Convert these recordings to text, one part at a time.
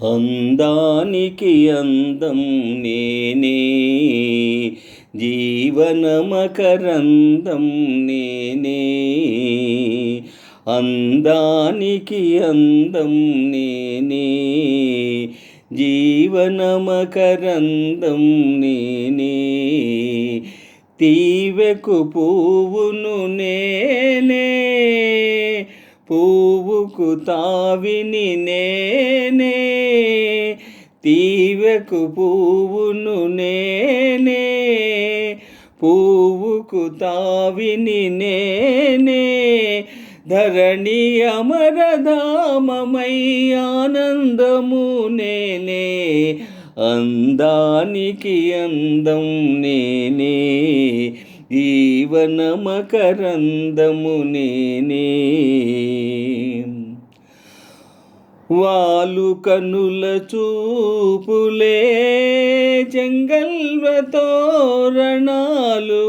అందానికి అందం నేనే, జీవనమకరందం నేనే. అందానికి అందం నేనే, జీవనమకరందం నేనే. తీవెకు పువ్వును నేనే, పువ్వుకు తావిని నేనే. తీవెకు పువ్వును నేనే, పువ్వుకు తావిని నేనే. ధరణి అమరధామమై ఆనందము నేనే. అందానికి అందం నేనే, జీవనమకరందము నేనే. వాలు కనుల చూపులే చెంగల్వ తోరణాలు.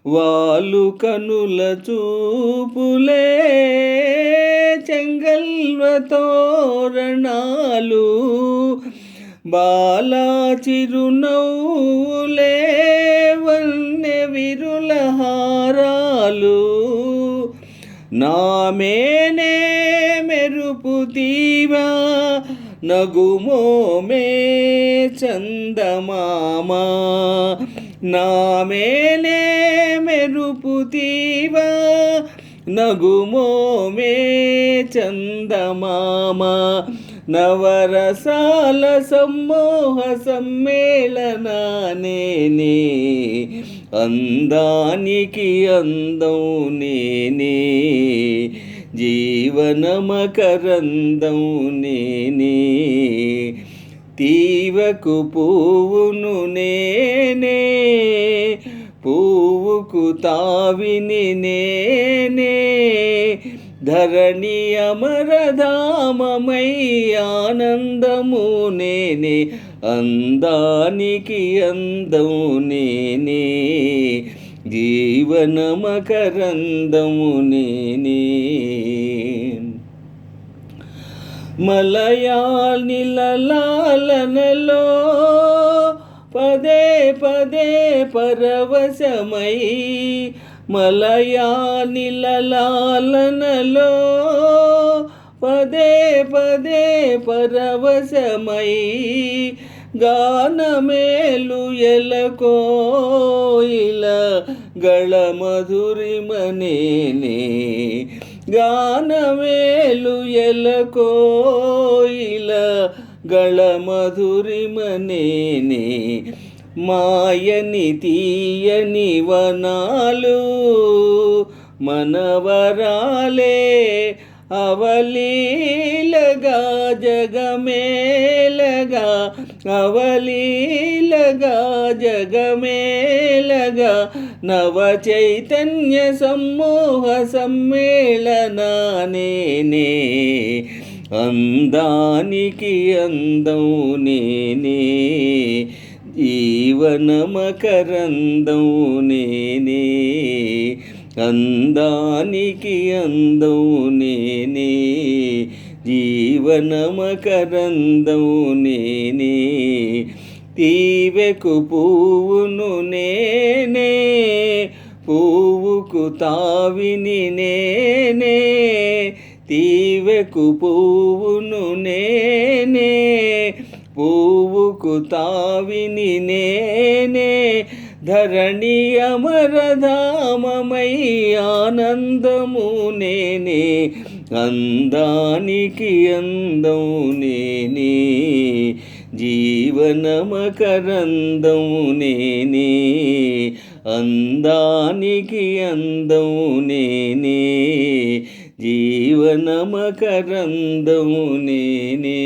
వాలు కనుల చూపులే చెంగల్వ తోరణాలు. బాలా చిరునవ్వులే వన్నె విరుల హారాలు. నామేనే మెరుపు తీవా నగుమోమే చందమామ. నామేనే మెరుపు తీవా నగుమోమే చందమామ. నవరసాల సమ్మోహ సమ్మేళనానేనే. అందానికి అందం నేనే, జీవనమకరందం నేనే. తీవకు పువ్వును నేనే, పువ్వుకు తావిని నేనే. ధరణి అమరధామమై ఆనందము నేనే. అందానికి అందం నేనే, జీవనమకరందము నేనే. మలయాళిలాలనలో పదే పదే పరవశమై. మలయాళిలాలనలో పదే పదే పరవశమై. గానమేలు ఎలకోయిల గళమధురిమ నేనే. గానమేలు ఎలకోయిల గళమధురిమ నేనే. మాయని తీయని వనాలు మనవరాలే. అవలీలగా జగమేలగా, అవలీలగా జగమేలగా. నవ చైతన్య సమ్మోహ సమ్మేళనానేనే. అందానికి అందం నేనే, జీవనమకరందం నేనే. అందానికి అందం నేనే, జీవనమకరందం నేనే. తీవెకు పువ్వును నేనే, పువ్వుకు తావిని నేనే. తీవెకు పువ్వును నేనే, పువ్వుకు తావిని నేనే. ధరణి అమరధామమై ఆనందము నేనే. అందానికి అందం నేనే, జీవనమకరందం నేనే. అందానికి అందం నేనే, జీవనమకరందం నేనే.